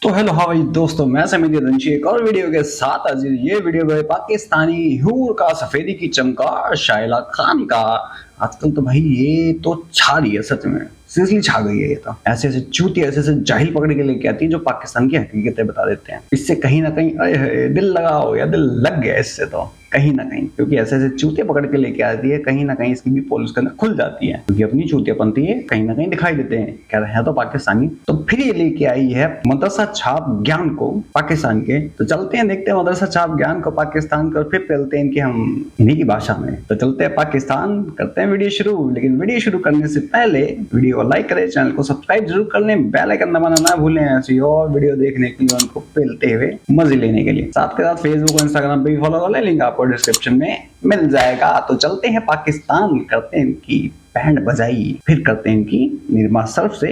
तो हेलो हाँ भाई दोस्तों, मैं समीर रंशी एक और वीडियो के साथ हाजिर। ये वीडियो है पाकिस्तानी हूर का सफेदी की चमकार शाइला खान का। आजकल तो भाई ये तो छा रही है, सच में सीरियसली छा गई है। ये तो ऐसे ऐसे चूती ऐसे ऐसे जाहिल पकड़ के लेके आती है जो पाकिस्तान की हकीकतें बता देते हैं। इससे कहीं ना कहीं अरे दिल लगाओ या दिल लग गया इससे तो कहीं ना कहीं, क्योंकि ऐसे ऐसे चूतिया पकड़ के लेके आती है। कहीं ना कहीं इसकी भी पोल उसके अंदर खुल जाती है, क्योंकि अपनी चूतियापंती है कहीं ना कहीं दिखाई देते हैं। कह रहे हैं तो पाकिस्तानी। तो फिर ये लेके आई है मदरसा छाप ज्ञान को पाकिस्तान के। तो चलते हैं देखते हैं मदरसा छाप ज्ञान को पाकिस्तान को, फिर चलते हैं इनकी हम इन्हीं की भाषा में। तो चलते हैं पाकिस्तान, करते हैं वीडियो शुरू। लेकिन वीडियो शुरू करने से पहले वीडियो को लाइक करें, चैनल को सब्सक्राइब जरूर कर लें, बेल आइकन दबाना ना भूलें ऐसी और वीडियो देखने के लिए, उनको पेलते हुए मजे लेने के लिए। साथ के साथ फेसबुक और इंस्टाग्राम पे भी फॉलो कर लें, लिंक आपको डिस्क्रिप्शन में मिल जाएगा। तो चलते हैं पाकिस्तान, करते हैं इनकी बैंड बजाई, फिर करते हैं इनकी निरमा सर्फ से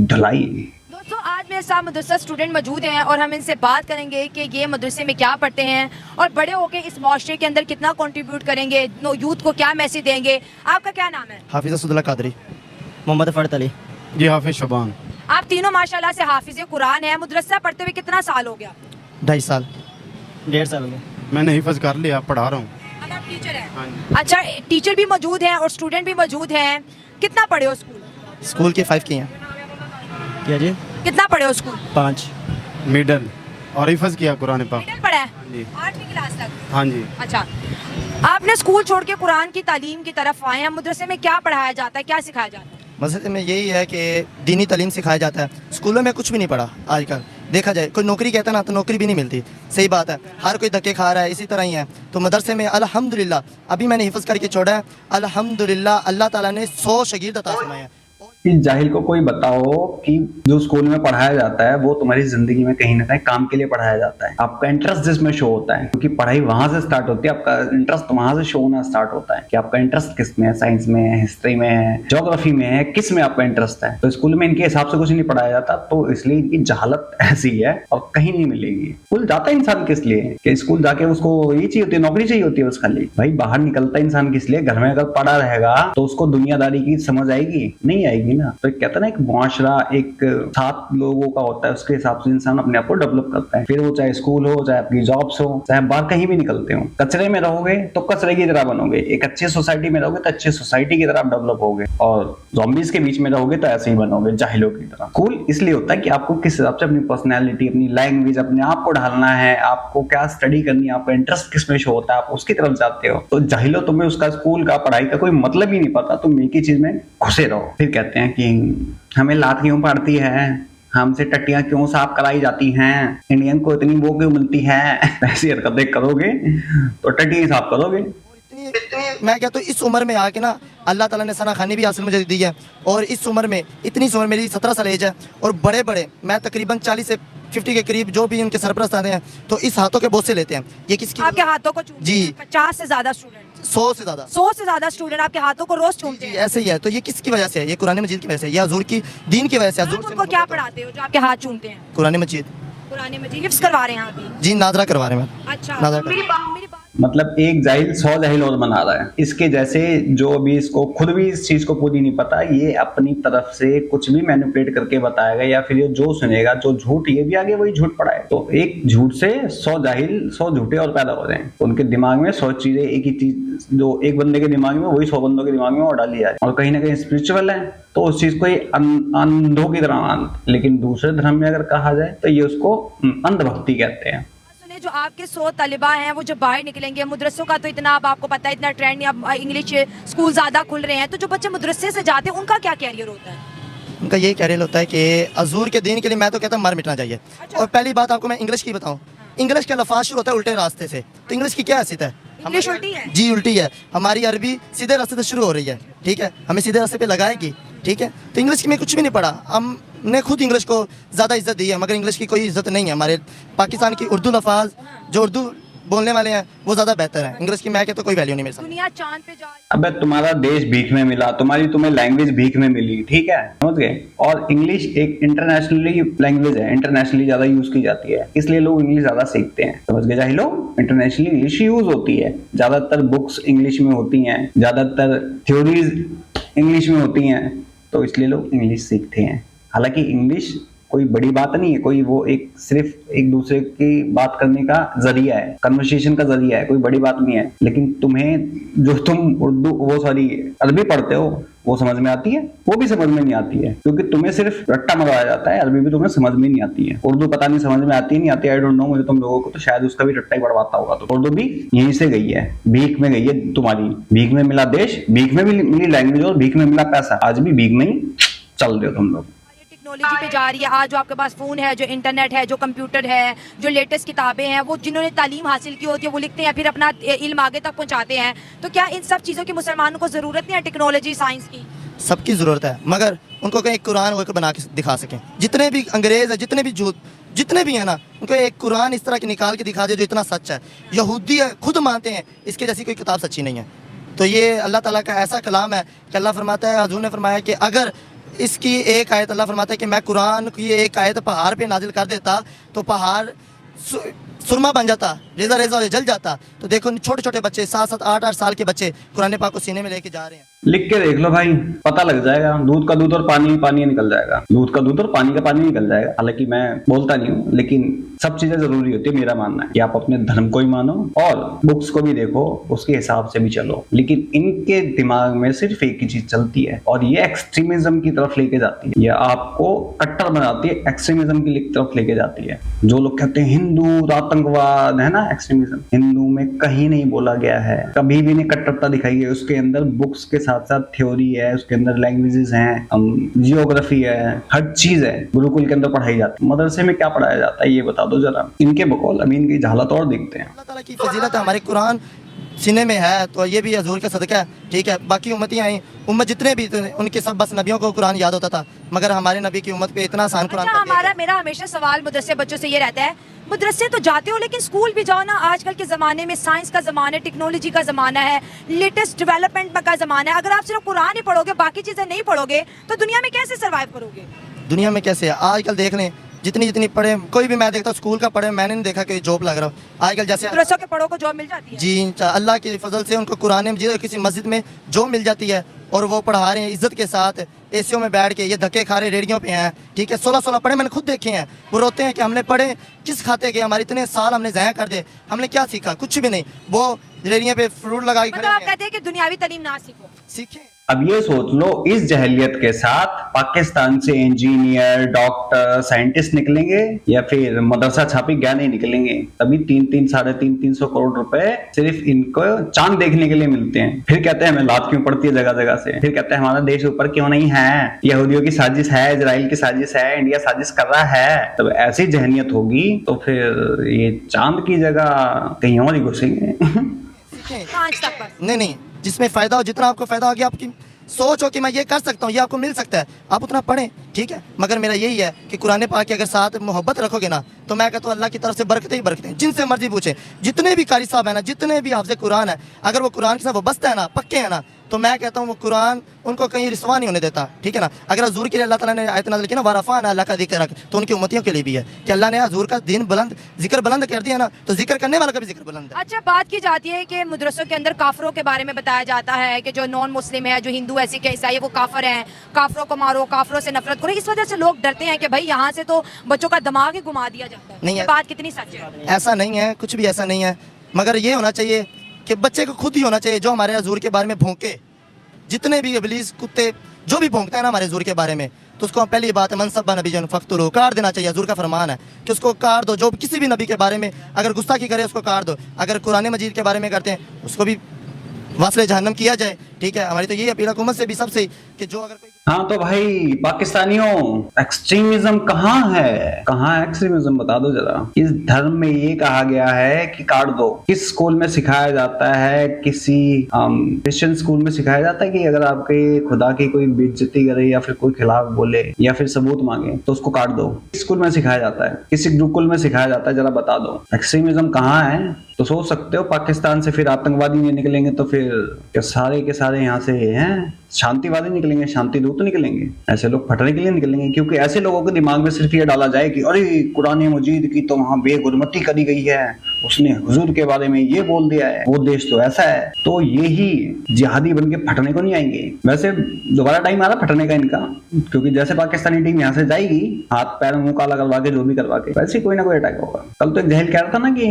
ढलाई। दोस्तों आज मेरे साथ मदरसा स्टूडेंट मौजूद हैं और हम इनसे बात करेंगे कि ये मदरसे में क्या पढ़ते हैं और बड़े होकर इस माशरे के अंदर कितना कंट्रीब्यूट करेंगे, यूथ को क्या मैसेज देंगे। आपका क्या नाम है? हाफिज असदुल्ला कादरी। मोहम्मद फर्द अली। जी हाफिज शबान। आप तीनों माशाल्लाह से हाफिज कुरान है। मदरसा पढ़ते हुए कितना साल हो गया? 2.5 साल 1.5 साल हो गया। मैंने हिफज कर लिया, पढ़ा रहा हूँ। अब आप टीचर हैं? हाँ जी। अच्छा, टीचर भी मौजूद हैं और स्टूडेंट भी मौजूद हैं। कितना पढ़े हो स्कूल? स्कूल के 5 किए हैं। क्या जी? कितना पढ़े हो स्कूल? 5। मिडल और हिफज किया कुरान पाक। मिडिल पढ़ा है? हाँ जी। 8वीं क्लास तक? हाँ जी। अच्छा, आपने स्कूल छोड़ के कुरान की तालीम की तरफ आए हैं। मदरसे में क्या पढ़ाया जाता है, क्या सिखाया जाता है? मसले में यही है कि दीनी तालीम सिखाया जाता है। स्कूलों में कुछ भी नहीं पढ़ा। आजकल देखा जाए कोई नौकरी कहता है ना, तो नौकरी भी नहीं मिलती। सही बात है, हर कोई धक्के खा रहा है, इसी तरह ही है। तो मदरसे में अल्हम्दुलिल्लाह अभी मैंने हिफज करके छोड़ा है। अल्हम्दुलिल्लाह अल्लाह ताला ने 100 शागिर्द अता फरमाए हैं। इस जाहिल को कोई बताओ कि जो स्कूल में पढ़ाया जाता है वो तुम्हारी जिंदगी में कहीं ना कहीं काम के लिए पढ़ाया जाता है। आपका इंटरेस्ट जिसमें शो होता है, क्योंकि पढ़ाई वहां से स्टार्ट होती है। आपका इंटरेस्ट वहां से शो होना स्टार्ट होता है कि आपका इंटरेस्ट किस में है, साइंस में है, हिस्ट्री में है, ज्योग्राफी में है, किस में आपका इंटरेस्ट है। तो स्कूल में इनके हिसाब से कुछ नहीं पढ़ाया जाता, तो इसलिए इनकी जहालत ऐसी है और कहीं नहीं मिलेगी। स्कूल जाता है इंसान किस लिए कि स्कूल जाके उसको ये चाहिए होती है, नौकरी चाहिए होती है बस खाली। भाई बाहर निकलता है इंसान किस लिए? घर में अगर पढ़ा रहेगा तो उसको दुनियादारी की समझ आएगी? नहीं आएगी ना। तो कहता है ना, एक मुआशरा एक साथ लोगों का होता है, उसके हिसाब से इंसान अपने आप को डेवलप करता है। फिर वो चाहे स्कूल हो, चाहे आपकी जॉब्स हो, चाहे बाहर कहीं भी निकलते हो। कचरे में रहोगे तो कचरे की तरह बनोगे, एक अच्छी सोसाइटी में रहोगे तो अच्छी सोसाइटी की तरह डेवलप होगे, और ज़ॉम्बीज के बीच में रहोगे तो ऐसे ही बनोगे, जाहिलों की तरह। स्कूल इसलिए होता है कि आपको किस हिसाब से अपनी पर्सनैलिटी, अपनी लैंग्वेज, अपने आप को ढालना है, आपको क्या स्टडी करनी है, आपका इंटरेस्ट किस में शो होता है, आप उसकी तरफ जाते हो। तो जाहिलो तुम्हें उसका स्कूल का पढ़ाई का कोई मतलब ही नहीं पता, तुम एक ही चीज में घुसे रहो। फिर कहते हैं कि हमें लात क्यों पड़ती है, हमसे टट्टियां क्यों साफ कराई जाती हैं, इंडियन को इतनी वो क्यों मिलती है। ऐसी हरकतें करोगे तो टट्टियां साफ करोगे। मैं कहता हूँ इस उम्र में आके ना अल्लाह ताला ने सना खानी भी हासिल मुझे दी है। और इस उम्र में इतनी उम्र, मेरी 17 साल एज है, और बड़े बड़े मैं तकरीबन 40 से 50 के करीब जो भी उनके सरपरस्त आते हैं तो इस हाथों के बोझ से लेते हैं। ये किसकी? आपके हाथों को चूमते जी। हैं 50 से ज्यादा स्टूडेंट, 100 से ज़्यादा 100 से ज्यादा स्टूडेंट आपके हाथों को रोज चूमते हैं। ऐसे ही है। तो ये किसकी वजह से है? ये कुरान मजीद की वजह से, या हजूर की दीन की वजह से। आप हजूर उनको क्या पढ़ाते हो जो आपके हाथ चूमते हैं? कुरान मजीद कुरान मजीद हिफ्ज करवा रहे हैं अभी? जी, नादरा करवा रहे हैं। अच्छा, नादरा मेरी बात मतलब एक जाहिल 100 जाहिल और बना रहा है। इसके जैसे जो अभी इसको खुद भी इस चीज को पूरी नहीं पता, ये अपनी तरफ से कुछ भी मैनिपुलेट करके बताएगा, या फिर ये जो सुनेगा जो झूठ, ये भी आगे वही झूठ पढ़ाए। तो एक झूठ से 100 जाहिल, 100 झूठे और पैदा हो जाए। उनके दिमाग में 100 चीजें, एक ही चीज जो एक बंदे के दिमाग में वही 100 बंदों के दिमाग में और डाली जाए। और कहीं ना कहीं स्पिरिचुअल है तो उस चीज को ये अंधों की तरह मान। लेकिन दूसरे धर्म में अगर कहा जाए तो ये उसको अंधभक्ति कहते हैं। जो आपके 100 तलिबा हैं वो जब बाहर निकलेंगे, मदरसों का तो इतना अब आपको पता है, इतना ट्रेंड नहीं, अब इंग्लिश स्कूल ज्यादा खुल रहे हैं, तो जो बच्चे मदरसे से जाते हैं उनका क्या कैरियर होता है? उनका यही कैरियर होता है कि हजूर के दीन के लिए मैं तो कहता हूँ मर मिटना चाहिए। अच्छा। और पहली बात आपको मैं इंग्लिश की बताऊँ, इंग्लिश का लफाज शुरू होता है उल्टे रास्ते से। तो इंग्लिश की क्या हैसियत है? इंग्लिश उल्टी है? जी उल्टी है। हमारी अरबी सीधे रास्ते से शुरू हो रही है, ठीक है, हमें सीधे रास्ते पे लगाएगी, ठीक है। तो इंग्लिश की मैं कुछ भी नहीं पढ़ा, हमने खुद इंग्लिश को ज़्यादा इज्जत दी है, मगर इंग्लिश की कोई इज्जत नहीं है। हमारे पाकिस्तान की उर्दू लफाज जो उर्दू बोलने वाले हैं वो ज़्यादा बेहतर है। इंग्लिश की मैं कहता तो कोई वैल्यू नहीं मेरे साथ। दुनिया चांद पे जाए। अबे तुम्हारा देश भीख में मिला, तुम्हें लैंग्वेज भीख में मिली, ठीक है, समझ गए। और इंग्लिश एक इंटरनेशनली लैंग्वेज है, इंटरनेशनली ज्यादा यूज की जाती है, इसलिए लोग इंग्लिश ज्यादा सीखते हैं, समझ गए जाहिलो। इंटरनेशनली इंग्लिश यूज होती है, ज्यादातर बुक्स इंग्लिश में होती हैं, ज्यादातर थ्योरीज इंग्लिश में होती हैं, तो इसलिए लोग इंग्लिश सीखते हैं। हालांकि इंग्लिश कोई बड़ी बात नहीं है, कोई वो एक सिर्फ एक दूसरे की बात करने का जरिया है, कन्वर्सेशन का जरिया है, कोई बड़ी बात नहीं है। लेकिन तुम्हें जो तुम उर्दू वो सॉरी अरबी पढ़ते हो वो समझ में आती है? वो भी समझ में नहीं आती है, क्योंकि तुम्हें सिर्फ रट्टा मरवाया जाता है। अरबी भी तुम्हें समझ में नहीं आती है, उर्दू पता नहीं समझ में आती है नहीं आती, आई डोंट नो। मुझे तुम लोगों को तो शायद उसका भी रट्टा ही पढ़वाता होगा। तो उर्दू भी यहीं से गई है, भीख में गई है तुम्हारी। भीख में मिला देश, भीख में मिली लैंग्वेज और भीख में मिला पैसा। आज भी भीख में ही चल रहे हो तुम लोग। टेक्नोलॉजी पे जा रही है। आज जो आपके पास फोन है, जो इंटरनेट है, जो कंप्यूटर है, जो लेटेस्ट किताबें हैं, वो जिन्होंने तालीम हासिल की होती है वो लिखते हैं, फिर अपना इल्म आगे तक पहुंचाते हैं। तो क्या इन सब चीज़ों की मुसलमानों को ज़रूरत नहीं है टेक्नोलॉजी साइंस की? सबकी ज़रूरत है, मगर उनको कहीं कुरान वो बना के दिखा सकें। जितने भी अंग्रेज़ है, जितने भी झूठ जितने भी हैं ना, उनको एक कुरान इस तरह की निकाल के दिखा दे जो इतना सच है। यहूदी खुद मानते हैं इसके जैसी कोई किताब सच्ची नहीं है। तो ये अल्लाह ताला का ऐसा कलाम है कि अल्लाह फरमाता है, हजूर ने फरमाया कि अगर इसकी एक आयत, अल्लाह फरमाता है कि मैं कुरान की एक आयत पहाड़ पे नाजिल कर देता तो पहाड़ सुरमा बन जाता, रेजा रेजा जल जाता। तो देखो छोटे छोटे बच्चे 7-7 8-8 साल के बच्चे कुरान पाक को सीने में लेके जा रहे हैं। लिख के देख लो भाई, पता लग जाएगा। दूध का दूध और पानी पानी निकल जाएगा, दूध का दूध और पानी का पानी निकल जाएगा। हालांकि मैं बोलता नहीं हूँ, लेकिन सब चीजें जरूरी होती है। मेरा मानना है कि आप अपने धर्म को ही मानो और बुक्स को भी देखो, उसके हिसाब से भी चलो। लेकिन इनके दिमाग में सिर्फ एक ही चीज चलती है और ये एक्सट्रीमिज्म की तरफ लेके जाती है। ये आपको कट्टर बनाती है, एक्सट्रीमिज्म की तरफ लेके जाती है। जो लोग कहते हैं हिंदू आतंकवाद है ना, एक्सट्रीमिज्म हिंदू में कहीं नहीं बोला गया है, कभी भी नहीं कट्टरता दिखाई है। उसके अंदर बुक्स के साथ साथ थ्योरी है, उसके अंदर लैंग्वेजेस हैं, जियोग्राफी है, हर चीज है। गुरुकुल के अंदर पढ़ाई जाती है। मदरसे में क्या पढ़ाया जाता है ये बता दो जरा। इनके बकौल अमीन की झालत और देखते हैं। अल्लाह ताला की फजीलत है, हमारे कुरान सीने में है, तो ये भी हजूर का सदका है। ठीक है, बाकी उम्मतियाँ आई, उम्मत जितने भी उनके सब बस नबियों को कुरान याद होता था, मगर हमारे नबी की उम्मत पे इतना आसान कुरान अच्छा, कर दिया गया। मेरा हमेशा सवाल मदरसे बच्चों से ये रहता है, मदरसे तो जाते हो लेकिन स्कूल भी जाओ ना। आजकल के ज़माने में साइंस का ज़माना है, टेक्नोलॉजी का ज़माना है, लेटेस्ट डेवलपमेंट का ज़माना है। अगर आप सिर्फ कुरान ही पढ़ोगे, बाकी चीज़ें नहीं पढ़ोगे, तो दुनिया में कैसे सर्वाइव करोगे? दुनिया में कैसे है आजकल देख लें, जितनी जितनी पढ़े, कोई भी मैं देखता हूँ स्कूल का पढ़े, मैंने नहीं देखा कि जॉब लग रहा हो आजकल। जैसे मदरसों के पढ़ो को जॉब मिल जाती है जी, अल्लाह के फजल से उनको कुरान मजीद किसी मस्जिद में जॉब मिल जाती है और वो पढ़ा रहे हैं इज्जत के साथ, एसीओ में बैठ के। ये धक्के खा रहे रेडियो पे हैं, ठीक है, 16-16 पढ़े, मैंने खुद देखे हैं। वो रोते हैं कि हमने पढ़े किस खाते गए, हमारे इतने साल हमने ज़ाया कर दे, हमने क्या सीखा? कुछ भी नहीं। वो रेडियो पे फ्रूट लगा के मतलब आप खड़े कहते हैं कि दुनियावी तालीम ना सीखो, सीखे। अब ये सोच लो, इस जहलियत के साथ पाकिस्तान से इंजीनियर, डॉक्टर, साइंटिस्ट निकलेंगे या फिर मदरसा छापी ज्ञान ही निकलेंगे। तभी 3-3, 350 करोड़ रुपए सिर्फ इनको चांद देखने के लिए मिलते हैं। फिर कहते हैं हमें लात क्यों पड़ती है जगह जगह से। फिर कहते हैं हमारा देश ऊपर क्यों नहीं है, यहूदियों की साजिश है, इजराइल की साजिश है, इंडिया साजिश कर रहा है। तब ऐसी जहनियत होगी तो फिर ये चांद की जगह कहीं और ही घुसेंगे। पाँच तक बस। नहीं, जिसमें फ़ायदा हो, जितना आपको फ़ायदा हो गया, आपकी सोच हो कि मैं ये कर सकता हूँ, ये आपको मिल सकता है, आप उतना पढ़ें, ठीक है। मगर मेरा यही है कि कुरान पाक की अगर साथ मोहब्बत रखोगे ना, तो मैं कहता हूँ अल्लाह की तरफ से बरकतें ही बरकतें हैं। जिनसे मर्जी पूछे, जितने भी कारी साहब है ना, जितने भी हाफ़िज़ कुरान है, अगर वो कुरान के साथ वाबस्ता है ना, पक्के हैं ना, तो मैं कहता हूँ वो कुरान उनको कहीं रिसवा नहीं होने देता, ठीक है ना। अगर हजूर के लिए अल्लाह ताला ने आयत नाज़िल की ना, वारफ़ाना अल्लाह का ज़िक्र, तो उनकी उम्मतियों के लिए भी है कि अल्लाह ने हजूर का दिन बुलंद, जिक्र बुलंद कर दिया ना, तो जिक्र करने वाला का भी जिक्र बुलंद है। अच्छा, बात की जाती है कि मदरसों के अंदर काफरों के बारे में बताया जाता है कि जो नॉन मुस्लिम है, जो हिंदू है, सिख है, ईसाई है, वो काफर हैं, काफरों को मारो, काफरों से नफरत करो। इस वजह से लोग डरते हैं कि भाई यहाँ से तो बच्चों का दिमाग ही घुमा दिया जाता है। नहीं ये है। बात कितनी सच है? ऐसा नहीं है, कुछ भी ऐसा नहीं है, मगर ये होना चाहिए कि बच्चे को खुद ही होना चाहिए जो हमारे हजूर के बारे में भौंके। जितने भी इब्लीस कुत्ते जो भी भौंकते हैं ना हमारे हजूर के बारे में, तो उसको पहली बात है मनसब्बा नबी जन फ़क़्तुलूहु, काट देना चाहिए। हजूर का फरमान है कि उसको काट दो। जो किसी भी नबी के बारे में अगर गुस्ताखी करे उसको काट दो। अगर कुरान मजीद के बारे में करते हैं उसको भी वास्ले जहन्नम किया जाए, ठीक है। हमारी तो यही अपील हुकूमत से भी सबसे कि जो अगर कोई हाँ तो भाई पाकिस्तानियों, एक्सट्रीमिज्म कहाँ है? कहाँ है एक्सट्रीमिज्म, बता दो जरा। इस धर्म में ये कहा गया है कि काट दो। किस स्कूल में सिखाया जाता है? किसी क्रिश्चियन स्कूल में सिखाया जाता है कि अगर आपके खुदा की कोई बेइज्जती करे या फिर कोई खिलाफ बोले या फिर सबूत मांगे तो उसको काट दो। किस स्कूल में सिखाया जाता है? किसी गुरुकुल में सिखाया जाता है? जरा बता दो। एक्सट्रीमिज्म कहाँ है? तो सोच सकते हो पाकिस्तान से फिर आतंकवादी नहीं निकलेंगे तो फिर क्या सारे के सारे यहाँ से हैं शांतिवादी निकलेंगे, शांति दूत निकलेंगे? ऐसे लोग फटने के लिए निकलेंगे, क्योंकि ऐसे लोगों के दिमाग में सिर्फ ये डाला जाए कि अरे कुरान मजीद की तो वहाँ बेगुरमती करी गई है, उसने हुजूर के बारे में ये बोल दिया है, वो देश तो ऐसा है, तो ये ही जिहादी बन के फटने को नहीं आएंगे। वैसे दोबारा टाइम आ रहा फटने का इनका, क्योंकि जैसे पाकिस्तानी टीम यहाँ से जाएगी हाथ पैर मुंह काला करवा के, जो भी करवा के, वैसे कोई ना कोई अटैक होगा। कल तो एक जहल कह रहा था ना कि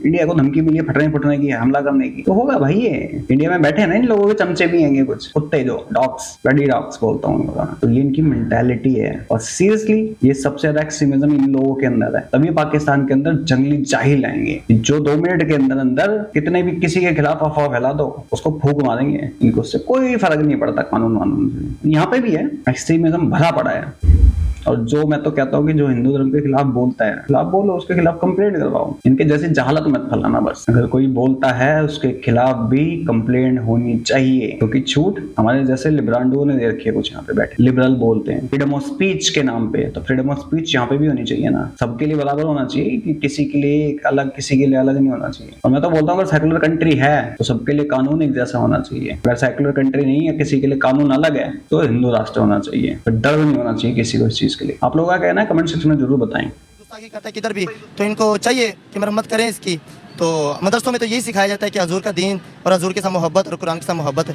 इंडिया को धमकी मिली है फटने की, हमला करने की, तो होगा भाई। ये इंडिया में बैठे ना इन लोगों के चमचे भी आएंगे, कुछ कुत्ते जो डॉग्स, ब्लडी डॉग्स बोलता हूँ, तो ये इनकी मेंटालिटी है। और सीरियसली ये सबसे ज्यादा एक्सट्रीमिज्म इन लोगों के अंदर है, तभी पाकिस्तान के अंदर जंगली जाहिल आएंगे जो 2 मिनट के अंदर अंदर कितने भी किसी के खिलाफ अफवाह फैला दो उसको फूंक मारेंगे। इनको उससे कोई फर्क नहीं पड़ता कानून वानून से। यहाँ पे भी है एक्सट्रीमिज्म भरा पड़ा है। और जो मैं तो कहता हूँ कि जो हिंदू धर्म के खिलाफ बोलता है, खिलाफ बोलो, उसके खिलाफ कंप्लेंट करवाओ। इनके जैसी जहालत मत फैलाना बस। अगर कोई बोलता है उसके खिलाफ भी कंप्लेंट होनी चाहिए, क्योंकि छूट हमारे जैसे लिबरांडो ने दे रखी है, कुछ यहाँ पे बैठे लिबरल बोलते हैं फ्रीडम ऑफ स्पीच के नाम पे। तो फ्रीडम ऑफ स्पीच यहाँ पे भी होनी चाहिए ना, सबके लिए बराबर होना चाहिए, कि किसी के लिए एक अलग किसी के लिए अलग नहीं होना चाहिए। और मैं तो बोलता हूँ अगर सेकुलर कंट्री है तो सबके लिए कानून एक जैसा होना चाहिए। अगर सेकुलर कंट्री नहीं है, किसी के लिए कानून अलग है, तो हिंदू राष्ट्र होना चाहिए, फिर डर नहीं होना चाहिए किसी को इस चीज के लिए। आप लोगों का कहना है कमेंट सेक्शन में जरूर बताएं। गुस्ताखी करता है किधर भी, तो इनको चाहिए कि मरम्मत करें इसकी। तो मदरसों में तो यही सिखाया जाता है कि हजूर का दीन और हजूर के साथ मोहब्बत और कुरान के साथ मोहब्बत है।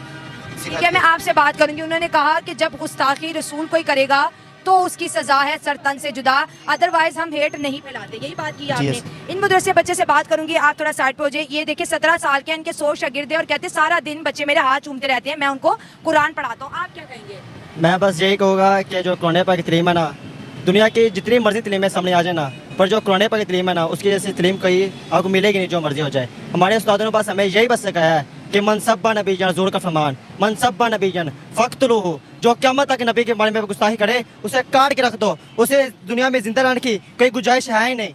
ठीक है, मैं आपसे बात करूंगी। उन्होंने कहा कि जब गुस्ताखी रसूल कोई करेगा तो उसकी सजा है सर तन से जुदा, अदरवाइज हम हेट नहीं फैलाते। यही बात की आपने। इन मदरसे बच्चे से बात करूंगी, आप थोड़ा साइड पे हो जाइए। ये देखिए 17 साल के इनके 100 शागिर्द हैं और कहते सारा दिन बच्चे मेरे हाथ चूमते रहते हैं, मैं उनको कुरान पढ़ाता हूँ। आप क्या कहेंगे? मैं बस यही कहूँगा कि जो कुरान पाक की तलीम है ना, दुनिया की जितनी मर्जी तलीमें सामने आ जाए ना, पर जो कुरान पाक की तलीम है ना, उसकी जैसी तलीम कहीं आपको मिलेगी नहीं, जो मर्जी हो जाए। हमारे उस्तादों ने बस हमें यही बस सिखाया है कि मनसब्बा नबी जन जोर का फरमान, मनसब्बा नबी जन फ़क़्तुलूहु, जो क़यामत तक नबी के बारे में गुस्ताखी करे उसे काट के रख दो, उसे दुनिया में जिंदा रहने की कोई गुंजाइश है ही नहीं।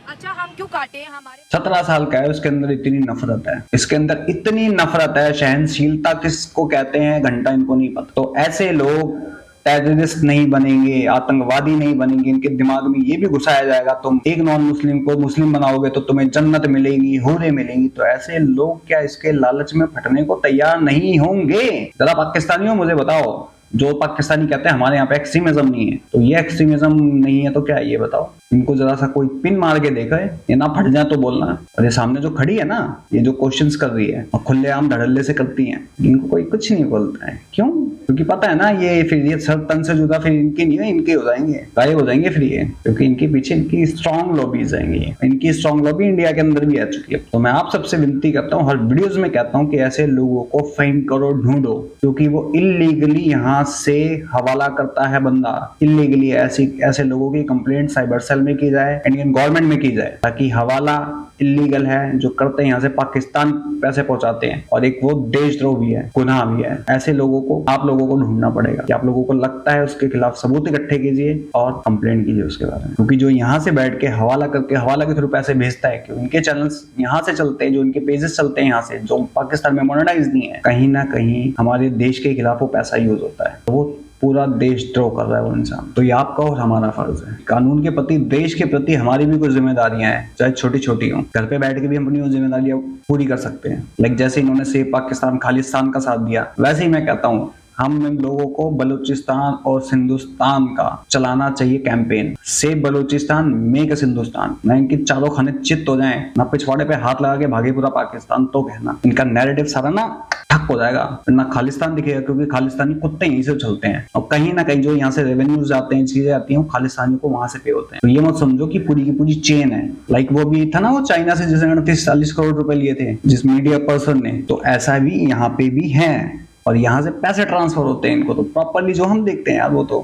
अच्छा, हम क्यों काटे? हमारे 17 साल का है, उसके अंदर इतनी नफरत है, इसके अंदर इतनी नफरत है। सहनशीलता किसको कहते हैं घंटा इनको नहीं पता। तो ऐसे लोग टेररिस्ट नहीं बनेंगे, आतंकवादी नहीं बनेंगे। इनके दिमाग में ये भी घुसाया जाएगा तुम एक नॉन मुस्लिम को मुस्लिम बनाओगे तो तुम्हें जन्नत मिलेगी, हूरें मिलेंगी। तो ऐसे लोग क्या इसके लालच में फटने को तैयार नहीं होंगे? जरा पाकिस्तानियों मुझे बताओ, जो पाकिस्तानी कहते हैं हमारे यहाँ पे एक्सट्रीमिज्म नहीं है, तो ये एक्सट्रीमिज्म नहीं है तो क्या है ये बताओ? इनको जरा सा कोई पिन मार के देखा है, ये ना फट जाए तो बोलना। और ये सामने जो खड़ी है ना, ये जो क्वेश्चंस कर रही है और खुलेआम धड़ल्ले से करती हैं, इनको कोई कुछ नहीं बोलता है। क्यों? क्योंकि पता है ना ये फिर ये सर तन से जुदा फिर इनकी नहीं है, इनके हो जाएंगे, गायब हो जाएंगे फिर ये, क्योंकि इनके पीछे इनकी स्ट्रॉन्ग लॉबीज आएंगी। इनकी स्ट्रॉन्ग लॉबी इंडिया के अंदर भी आ चुकी है। तो मैं आप सबसे विनती करता हूँ, हर वीडियोज में कहता हूँ कि ऐसे लोगों को फाइंड करो, ढूंढो, क्योंकि वो इलीगली यहाँ से हवाला करता है बंदा। इलीगली ऐसे लोगों की कंप्लेंट साइबर सेल में की जाए, इंडियन गवर्नमेंट में की जाए, ताकि हवाला इलीगल है जो करते हैं, यहाँ से पाकिस्तान पैसे पहुंचाते हैं, और एक वो देशद्रोह भी है, गुनाह भी है। ऐसे लोगों को आप लोगों को ढूंढना पड़ेगा, कि आप लोगों को लगता है उसके खिलाफ सबूत इकट्ठे कीजिए और कंप्लेंट कीजिए उसके बारे में। क्योंकि जो यहाँ से बैठ के हवाला करके हवाला के थ्रू पैसे भेजता है, कि उनके चैनल्स यहाँ से चलते हैं, जो उनके पेजेस चलते हैं यहाँ से, जो पाकिस्तान में मोनेटाइज नहीं है, कहीं ना कहीं हमारे देश के खिलाफ वो पैसा यूज होता है। तो वो पूरा देशद्रोह कर रहा है वो इंसान। तो ये आपका और हमारा फर्ज है, कानून के प्रति, देश के प्रति हमारी भी कुछ जिम्मेदारियां हैं, चाहे छोटी छोटी हो। घर पे बैठ के भी हम अपनी वो जिम्मेदारियां पूरी कर सकते हैं। लाइक जैसे इन्होंने सेव पाकिस्तान खालिस्तान का साथ दिया, वैसे ही मैं कहता हूँ हम इन लोगों को बलूचिस्तान और हिंदुस्तान का चलाना चाहिए campaign. Save Balochistan, make us Hindustan. ना इनके चारों खाने चित्त हो जाएं, ना पिछवाड़े पे हाथ लगा के भागे पूरा पाकिस्तान, तो कहना इनका नैरेटिव सारा ना ठप हो जाएगा, ना खालिस्तान दिखेगा, क्योंकि खालिस्तानी कुत्ते यहीं से चलते हैं। और कहीं ना कहीं जो यहाँ से रेवेन्यूज आते हैं, चीजें आती हैं, खालिस्तानियों को वहां से पे होते हैं। तो ये मत समझो कि पूरी की पूरी चेन है। लाइक वो भी था ना, वो चाइना से जिसने 38-40 करोड़ रुपए लिए थे जिस मीडिया पर्सन ने, तो ऐसा भी यहाँ पे भी है। और यहाँ से पैसे ट्रांसफर होते हैं इनको, तो प्रॉपरली जो हम देखते हैं यार, वो तो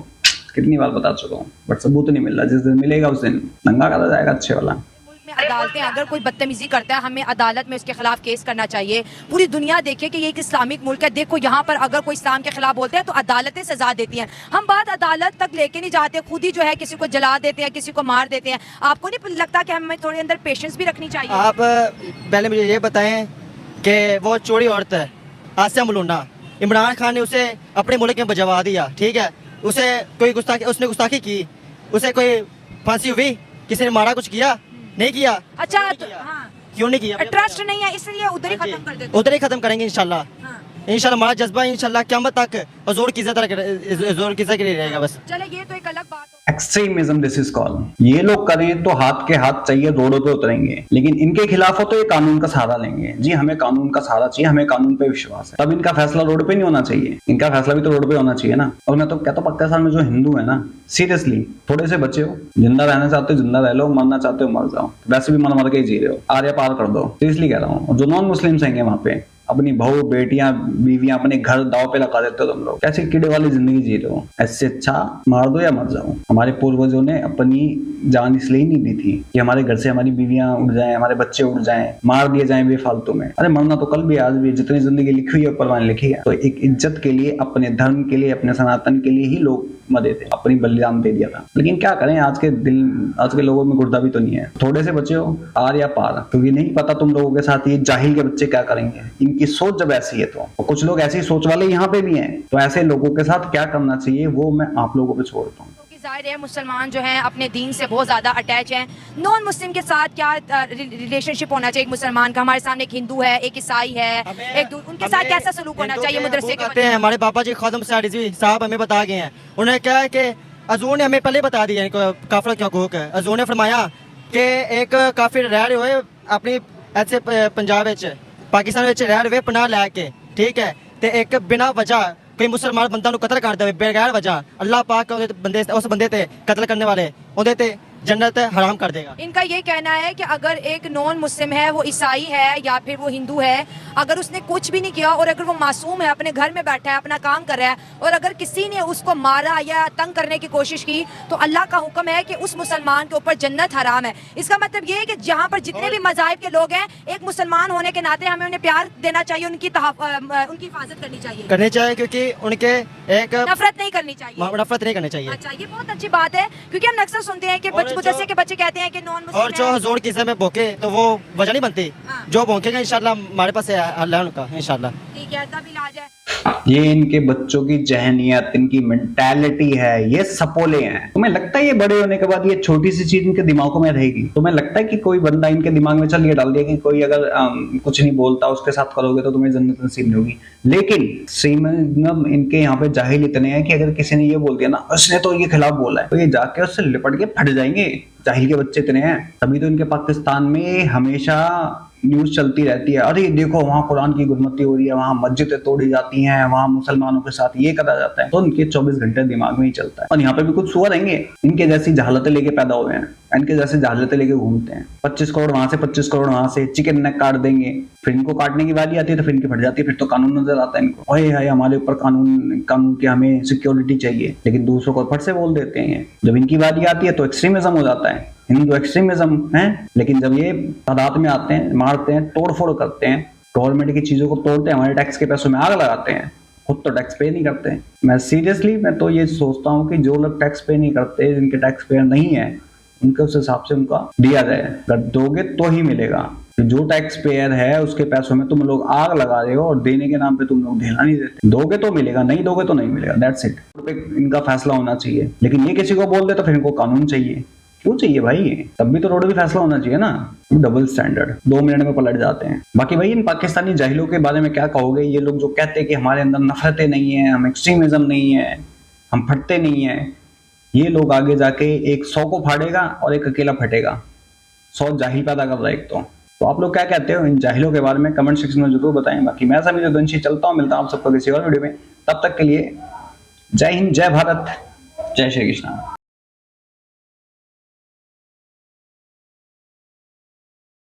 कितनी बार बता चुका हूँ, बट सबूत नहीं मिल रहा। जिस दिन मिलेगा उस दिन नंगा करा जाएगा अच्छे वाला। में अदालतें अगर कोई बदतमीजी करता है, हमें अदालत में उसके खिलाफ केस करना चाहिए। पूरी दुनिया देखे कि ये एक इस्लामिक मुल्क है। देखो यहाँ पर अगर कोई इस्लाम के खिलाफ बोलते हैं तो अदालतें सजा देती हैं। हम बात अदालत तक लेके नहीं जाते, खुद ही जो है किसी को जला देते हैं, किसी को मार देते हैं। आपको नहीं लगता कि हमें थोड़ी अंदर पेशेंस भी रखनी चाहिए? आप पहले मुझे ये बताएं कि वो चोरी औरत है आसिया मलूना, इमरान खान ने उसे अपने मुल्क में बजवा दिया, ठीक है? उसे कोई गुस्ताखी, उसने गुस्ताखी की, उसे कोई फांसी हुई, किसी ने मारा, कुछ किया? नहीं किया। अच्छा, हाँ। क्यों नहीं किया? ट्रस्ट नहीं है, इसलिए उधर ही खत्म कर देते। उधर ही खत्म करेंगे इंशाल्लाह। हाँ। इंशाल्लाह हमारा जज्बा इंशाल्लाह क़यामत तक ज़ोर की इज़्ज़त के लिए रहेगा बस। चले, ये तो एक अलग बात हो। Extremism this is called. ये लोग करें तो हाथ के हाथ चाहिए, रोडों पे उतरेंगे, लेकिन इनके खिलाफ हो तो ये कानून का सहारा लेंगे। जी हमें कानून का सहारा चाहिए, हमें कानून पे विश्वास है। तब इनका फैसला रोड पे नहीं होना चाहिए, इनका फैसला भी तो रोड पे होना चाहिए ना। और मैं तो कहता हूँ पाकिस्तान में जो हिंदू है ना, सीरियसली थोड़े से बचे हो, जिंदा रहना चाहते हो जिंदा रह लो, मरना चाहते हो मर जाओ, वैसे भी मर मर के ही जी रहे हो, आर्या पार कर दो। सीरियसली कह रहा हूँ। और जो नॉन मुस्लिम्स हैं वहां पे, अपनी बहू बेटियां बीवियां अपने घर दाव पे लगा देते हो तुम लोग। कैसी कीड़े वाली जिंदगी जी रहे हो। ऐसे अच्छा मार दो या मर जाओ। हमारे पूर्वजों ने अपनी जान इसलिए नहीं दी थी कि हमारे घर से हमारी बीवियां उड़ जाएं, हमारे बच्चे उड़ जाएं, मार दिए जाएं बेफालतू में। अरे मरना तो कल भी आज भी, जितनी जिंदगी लिखी हुई है ऊपर वाले लिखी है। तो एक इज्जत के लिए, अपने धर्म के लिए, अपने सनातन के लिए ही लोग मरे थे, अपनी बलिदान दे दिया था। लेकिन क्या करें, आज के लोगों में गुर्दा भी तो नहीं है। थोड़े से बचे हो आर या पार, क्योंकि नहीं पता तुम लोगों के साथ ये जाहिल के बच्चे क्या करेंगे। इनकी सोच जब ऐसी है तो, और कुछ लोग ऐसी सोच वाले यहाँ पे भी हैं, तो ऐसे लोगों के साथ क्या करना चाहिए वो मैं आप लोगों पे छोड़ता हूँ। जाहिर है मुसलमान जो हैं अपने दीन से बहुत ज़्यादा अटैच हैं। नॉन मुस्लिम के साथ क्या रिलेशनशिप होना चाहिए एक मुसलमान का? हमारे सामने एक हिंदू है, एक ईसाई है, उनके साथ कैसा सलूक होना चाहिए मदरसे के? हमारे पापा जी खादम साहब हमें बता गए हैं। उन्होंने क्या है कि हजूर ने हमें पहले बता दिया काफिर क्या हकूक है। हजूर ने फरमाया कि एक काफिर रह रहे हुए अपनी ऐसे पंजाब पाकिस्तान रह रहे पनाह लैके, ठीक है, तो एक बिना वजह कोई मुसलमान बंदा नु कतल कर दे बगैर वजह, अल्लाह पाक उस बंदे ते कतल करने वाले उहदे ते जन्नत हराम कर देगा। इनका ये कहना है कि अगर एक नॉन मुस्लिम है, वो ईसाई है या फिर वो हिंदू है, अगर उसने कुछ भी नहीं किया और अगर वो मासूम है, अपने घर में बैठा है, अपना काम कर रहा है, और अगर किसी ने उसको मारा या तंग करने की कोशिश की, तो अल्लाह का हुक्म है कि उस मुसलमान के ऊपर जन्नत हराम है। इसका मतलब ये है कि जहाँ पर जितने भी मज़ाहिब के लोग हैं, एक मुसलमान होने के नाते हमें उन्हें प्यार देना चाहिए, उनकी हिफाजत करनी चाहिए, क्योंकि उनके एक नफरत नहीं करनी चाहिए। नफरत नहीं करनी चाहिए। अच्छा, ये बहुत अच्छी बात है, क्योंकि हम अक्सर सुनते हैं कि मदरसे के बच्चे कहते हैं कि नॉन मुस्लिम और जो हजूर की में भोके तो वो वजह नहीं बनती। हाँ। जो भोंकेगा इंशाल्लाह हमारे पास है उनका इंशाल्लाह। ठीक है, तब इलाज है। ये इनके बच्चों की जहनियत, इनकी मेंटालिटी है, ये सपोले हैं। तुम्हें लगता है ये बड़े होने के बाद ये छोटी सी चीज इनके दिमागों में रहेगी? तुम्हें लगता है कि कोई बंदा इनके दिमाग में चल ये डाल दिया कि कोई अगर कुछ नहीं बोलता उसके साथ करोगे तो तुम्हें जन्नत नसीब नहीं होगी? लेकिन इनके यहाँ पे जाहिल इतने हैं कि अगर किसी ने ये बोल दिया ना, उसने तो ये खिलाफ बोला है, तो ये जाके उससे लिपट के फट जाएंगे। जाहिल के बच्चे इतने हैं। तभी तो इनके पाकिस्तान में हमेशा न्यूज चलती रहती है, अरे देखो वहां कुरान की गुदमती हो रही है, वहां मस्जिदें तोड़ी जाती हैं, वहां मुसलमानों के साथ ये करा जाता है। तो इनके 24 घंटे दिमाग में ही चलता है। और यहाँ पे भी कुछ सुअर रहेंगे इनके जैसी जहालतें लेके पैदा हुए हैं, इनके जैसे जहालतें लेके घूमते हैं। 25 करोड़ वहां से 25 करोड़ वहां से, चिकन नेक काट देंगे, फिर इनको काटने की बारी आती है तो फिर इनकी फट जाती है। फिर तो कानून नजर आता है इनको, ओए हाय हमारे ऊपर कानून की हमें सिक्योरिटी चाहिए, लेकिन दूसरों को फट से बोल देते हैं। जब इनकी बारी आती है तो एक्सट्रीमिज्म हो जाता है, हिंदू एक्सट्रीमिज्म है। लेकिन जब ये तादाद में आते हैं, मारते हैं, तोड़फोड़ करते हैं, गवर्नमेंट की चीजों को तोड़ते हैं, हमारे टैक्स के पैसों में आग लगाते हैं, खुद तो टैक्स पे नहीं करते हैं। मैं सीरियसली मैं तो ये सोचता हूँ कि जो लोग टैक्स पे नहीं करते, जिनके टैक्स पेयर नहीं है, उनके उस हिसाब से उनका दिया जाए। अगर दोगे तो ही मिलेगा। जो टैक्स पेयर है उसके पैसों में तुम लोग आग लगा रहे हो और देने के नाम पे तुम लोग ढेला नहीं देते। दोगे तो मिलेगा, नहीं दोगे तो नहीं मिलेगा, दैट्स इट। इनका फैसला होना चाहिए। लेकिन ये किसी को बोल दे तो फिर इनको कानून चाहिए। क्यों चाहिए भाई? तब भी तो रोड भी फैसला होना चाहिए ना। डबल स्टैंडर्ड, 2 मिनट में पलट जाते हैं। बाकी भाई इन पाकिस्तानी जाहिलों के बारे में क्या कहोगे? ये लोग जो कहते हैं कि हमारे अंदर नफरतें नहीं है, हम एक्सट्रीमिज्म नहीं है, हम फटते नहीं है, ये लोग आगे जाके एक 100 को फाड़ेगा और एक अकेला फटेगा। 100 जाहिल पैदा कर रहा है एक तो आप लोग क्या कहते हो इन जाहिलों के बारे में? कमेंट सेक्शन में जरूर बताएं। बाकी मैं सभी दोनशी चलता हूँ, मिलता हूँ आप सबको किसी और वीडियो में। तब तक के लिए जय हिंद, जय भारत, जय श्री कृष्ण।